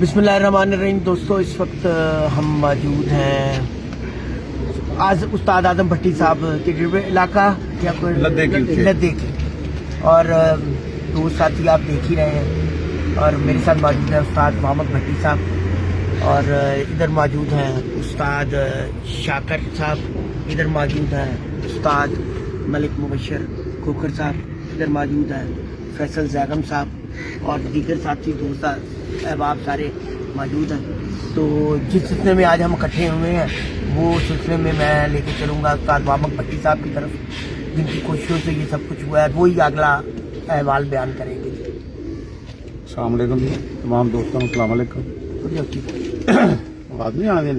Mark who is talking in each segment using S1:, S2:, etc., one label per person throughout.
S1: बिस्मिल्लाहिर्रहमानिर्रहीम। दोस्तों, इस वक्त हम मौजूद हैं आज उस्ताद आजम भट्टी साहब के इलाका या कोई लद्देख और दो साथी आप देख ही रहे हैं। और मेरे साथ मौजूद है उस्ताद मोहम्मद भट्टी साहब और इधर मौजूद हैं उस्ताद शाकर साहब, इधर मौजूद हैं उस्ताद मलिक मुबशर खोखर साहब, इधर मौजूद हैं फैसल जैगम साहब और दीगर साथी दोस्त अहबाब सारे मौजूद हैं। तो जिस सिलसिले में आज हम इकट्ठे हुए हैं वो सिलसिले में मैं लेके चलूँगा उस्ताद मोहम्मद भट्टी साहब की तरफ, जिनकी कोशिशों से ये सब कुछ हुआ है, वो ही अगला अहवाल बयान करेंगे।
S2: अस्सलाम वालेकुम जी, तमाम दोस्तों को अस्सलाम वालेकुम। बात नहीं आने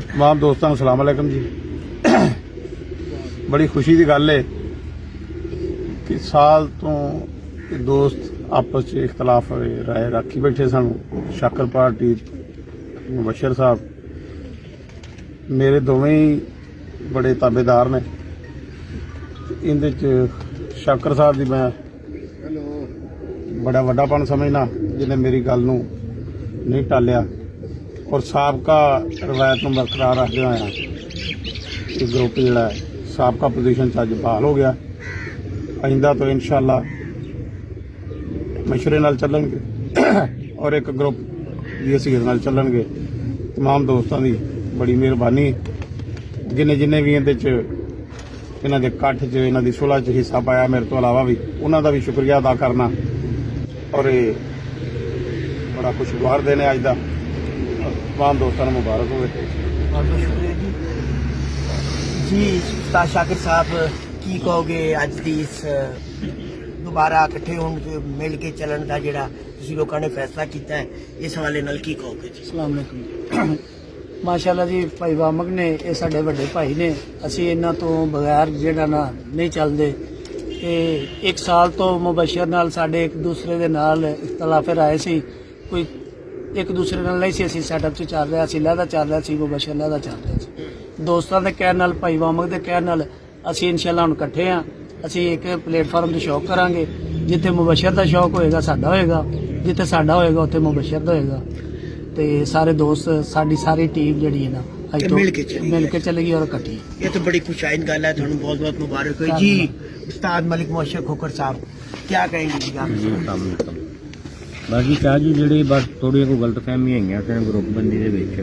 S2: तमाम दोस्तों को अस्सलाम वालेकुम जी। बड़ी खुशी की गल है कि साल तो दोस्त आपस च इख्तलाफ राय रखी बैठे सन। शाकर पार्टी मुबशर साहब मेरे दोवें ही बड़े ताबेदार ने। इंदे च शाकर साहब दी मैं बड़ा वड्डापन समझना जिन्हें मेरी गल नूं नहीं टालिया और साबका रवायत नूं बरकरार रखदे होया ये ग्रुप जिहड़ा साबका पोजीशन च अज बहाल हो गया। आइंदा तो इंशाअल्लाह मशवरे नाल चलणगे और एक ग्रुप दी हसीयत नाल चलणगे। तमाम दोस्तों की बड़ी मेहरबानी जिन्हें जिन्हें भी इन्हां दे कट्ठ च इन्हां दी सुलह च हिस्सा पाया, मेरे तो अलावा भी उन्हां दा भी शुक्रिया अदा करना। और ये बड़ा खुशगवार दिन है अज दा। तमाम दोस्तों को मुबारक हो।
S1: बहुत बहुत शुक्रिया जी। उस्ताद शाकिर साहब की कहोगे अज दी इस दोबारा इकट्ठे होने मिल के चलन का जिहड़ा तुसीं लोकां ने फैसला किया है, इस हवाले नाल की कहोगे जी?
S3: अस्सलाम वालेकुम। माशाअल्लाह जी, भाई वामक ने ये साडे वड्डे भाई ने, असीं इन्हां तो बगैर जिहड़ा ना नहीं चलदे। ते एक साल तो मुबशर नाल साडे एक दूसरे दे नाल इख्तलाफे राय सी, कोई एक दूसरे नाल नहीं सी। असीं सैटअप च चल रहा सी, लहदा चल रहा सी, मुबशर लहदा चल रहा सी। दोस्तां दे कहण नाल, भाई वामक दे कहण नाल असीं इंशाअल्लाह हुण इकट्ठे हां। असीं एक प्लेटफार्म ते शौक करांगे, जिथे मुबशर दा शौक होएगा साडा होएगा, जिथे साडा होएगा उत्थे मुबशर दा होएगा। ते सारे दोस्त साडी सारी टीम जिहड़ी है ना अज तो मिल के चलेगी और इकट्ठी।
S1: ये तो बड़ी खुशाइन गल है, तुहानू बहुत बहुत मुबारक हो जी। उस्ताद मलिक मुबशर खोखर साहब क्या कहेंगे जी आप?
S4: बाकी क्या जी जिहड़ी बस थोड़ी कोई गलतफहमी होईयां सन ग्रुपबंदी दे विच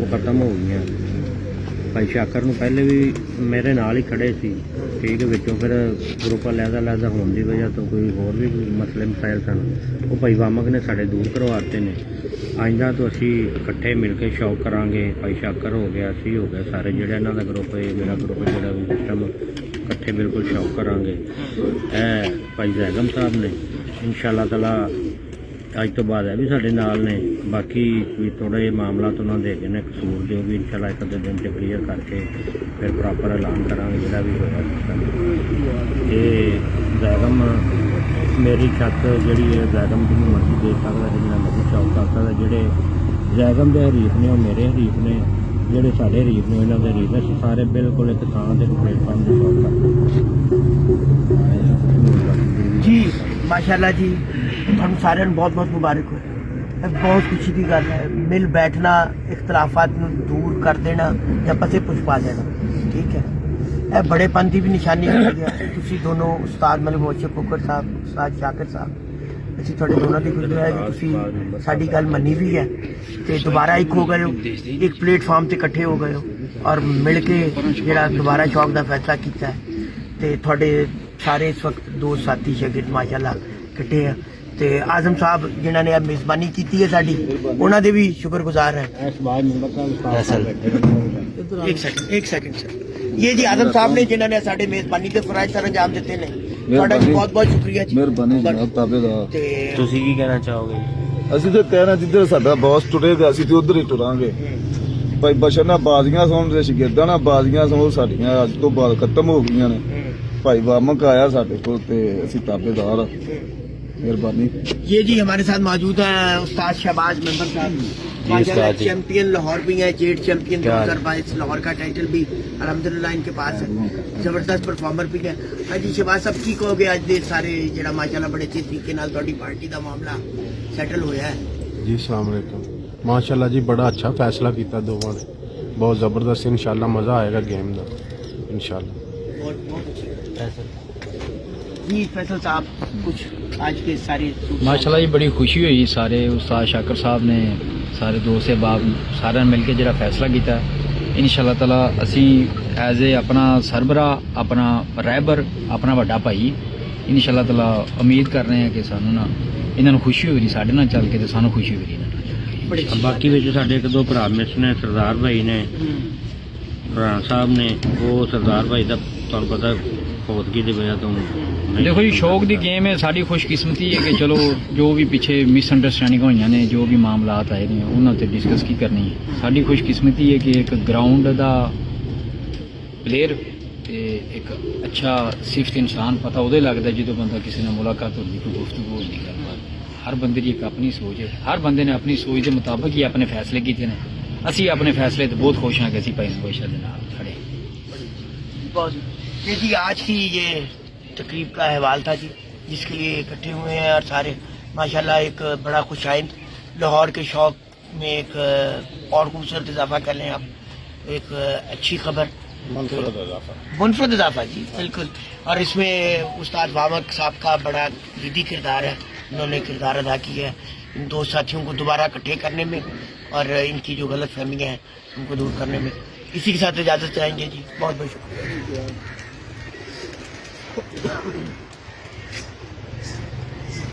S4: वो खत्म हो गईयां। भाई शाकर नूं पहले भी मेरे नाल ही खड़े सी, ठीक विचों फिर ग्रुप लहदा लहदा होने की वजह तो कोई होर भी मसले मसाइल सन, वो भाई वामक ने साढ़े दूर करवाते ने। आइंदा तो असी इकट्ठे मिल के शौक करांगे। भाई शाकर हो गया, असी हो गया, सारे जिहड़ा इन्हां दा ग्रुप है, मेरा ग्रुप है, जिहड़ा भी सिस्टम इकट्ठे बिल्कुल शौक करांगे। भाई जैगम साहब ने इंशाअल्लाह तआला अज तो बाद है भी साढ़े नाल ने। बाकी कोई थोड़ा जिहा मामला तो उन्होंने देखे ने कसूर जो भी इंशाअल्लाह एक अद्धे दिन से क्लीयर करके फिर प्रॉपर ऐलान करांगे जिहड़ा भी होगा सिस्टम। ये जैगम मेरी छत जिहड़ी है जैगम जिन्होंने मर्जी दे सकदा, जिन्ना मर्जी शौक कर सकदा। जिहड़े जैगम के हरीफ ने वो मेरे हरीफ ने, जिहड़े साडे हरीफ ने इन्हां दे हरीफ ने। सारे बिल्कुल एक थां ते प्लेटफार्म ते शौक करदे
S1: जी। माशाअल्लाह जी, तुहानू सारिਆਂ ਨੂੰ बहुत बहुत मुबारक हो। बहुत खुशी की गल है, मिल बैठना, इख्तलाफात दूर कर देना या पसे पुछ पा देना, ठीक है। यह बड़ेपन की भी निशानी है। तुसी दोनों उस्ताद मलिक मुबशर खोखर साहब, उस्ताद शाकिर साहब, असीं तुहाडे दोनों की खुशी है कि तुसी साडी गल मन्नी भी है ते दोबारा एक हो गए हो, एक प्लेटफार्म से इकट्ठे हो गए हो और मिल के जिहड़ा दोबारा शौक का फैसला किया है। ते तुहाडे सारे इस वक्त दोस्त साथी शागिर्द माशाअल्लाह इकट्ठे हैं। ते आजम साहब जिन्होंने अब मेज़बानी की है साडी, उन्हां दे भी शुक्रगुजार हैं। एक सेकंड सर, ये जी आजम साहब ने जिन्होंने साडे मेज़बानी के फराइज सर अंजाम दिते ने, तुहाडा बहुत बहुत शुक्रिया जी।
S2: मेहरबानी जनाब ताबेदार।
S1: ते
S4: तुसीं की कहना चाहोगे?
S2: ਅਸੀਂ ਤੇ ਕਹਿਣਾ ਜਿੱਧਰ ਸਾਡਾ ਬੌਸ ਟੁਰੇਗਾ ਅਸੀਂ ਤੇ ਉਧਰ ਹੀ ਟੁਰਾਂਗੇ। ਭਾਈ ਬਸ਼ਰ ਨਾਲ ਬਾਜ਼ੀਆਂ ਸੌਣ ਦੇ ਸ਼ਗਿਰਦਾਂ ਨਾਲ ਬਾਜ਼ੀਆਂ ਸੌਣ ਸਾਡੀਆਂ ਅੱਜ ਤੋਂ ਬਾਅਦ ਖਤਮ ਹੋ ਗਈਆਂ ਨੇ। ਭਾਈ ਵਾਮਕ आया ਸਾਡੇ ਕੋਲ ਤੇ ਅਸੀਂ ਤਾਬੇਦਾਰ। मेहरबानी।
S1: ये जी हमारे साथ मौजूद है उस्ताद शहबाज मेंबर साहब, चैंपियन लाहौर भी है, जेड चैंपियन 2022 लाहौर का टाइटल भी अल्हम्दुलिल्लाह इनके पास है, जबरदस्त परफॉर्मर भी है। हाँ जी शहबाज साहब की कहोगे अज दे सारे जो माशाल्लाह बड़े अच्छे तरीके नाल तुहाडी पार्टी का मामला सैटल होया है?
S5: जी अस्सलाम वालेकुम। माशाल्लाह जी बड़ा अच्छा फैसला किया दोवां ने, बहुत ज़बरदस्त। इंशाल्लाह मज़ा आएगा गेम का इंशाल्लाह।
S1: जी फैसल साहब कुछ आज के सारे
S6: माशाल्लाह जी बड़ी खुशी हुई, सारे उस्ताद शाकर साहब ने सारे दोस्त अहबाब सारे मिल के जो फैसला किया इंशाल्लाह ताला असी एज ए अपना सरबरा अपना रहबर अपना वड्डा भाई इंशाल्लाह ताला उम्मीद कर रहे हैं कि सानू ना इन्होंने खुशी हो रही साढ़े नाल चल के ते सानू खुशी हो रही।
S4: बाकी ਵਿੱਚ ਸਾਡੇ ਇੱਕ ਦੋ ਭਰਾ ਮਿਸ ਨੇ, ਸਰਦਾਰ ਭਾਈ ਨੇ, ਭਰਾ ਸਾਹਿਬ ਨੇ। ਉਹ ਸਰਦਾਰ ਭਾਈ ਦਾ ਤੁਹਾਨੂੰ ਪਤਾ ਫੌਤਗੀ ਦੀ ਵਜ੍ਹਾ ਤੋਂ
S6: देखो जी शौक की गेम है, साड़ी खुशकिस्मती है कि चलो जो भी पिछे मिसअंडरस्टैंडिंग हुई ने, जो भी मामलात आए हैं उन्होंने डिस्कस की करनी है। साड़ी खुशकिस्मती है कि एक ग्राउंड का प्लेयर ते एक अच्छा सिफत इंसान पता उदे लगता जो बंदा किसी ने मुलाकात होती, कोई गुफ्तगू होती, गलबात। हर बंदे की एक अपनी सोच है, हर बंदे ने अपनी सोच के मुताबिक ही अपने फैसले किए हैं। असी अपने फैसले तो बहुत खुश हाँ कि असी भाई मुबशर के नाल खड़े।
S1: ये जी आज की ये तकरीब का अहवाल था जी, जिसके लिए इकट्ठे हुए हैं और सारे माशाल्लाह एक बड़ा खुशाइंद लाहौर के शौक में एक और खूबसूरत इजाफा कर लें आप, एक अच्छी खबर मुनफरद इजाफा जी बिल्कुल। और इसमें उस्ताद वामक साहब का बड़ा जिद्दी किरदार है, उन्होंने किरदार अदा किया है इन दो साथियों को दोबारा इकट्ठे करने में और इनकी जो गलत फहमियाँ हैं उनको दूर करने में। इसी के साथ इजाज़त चाहेंगे जी, बहुत बहुत शुक्रिया।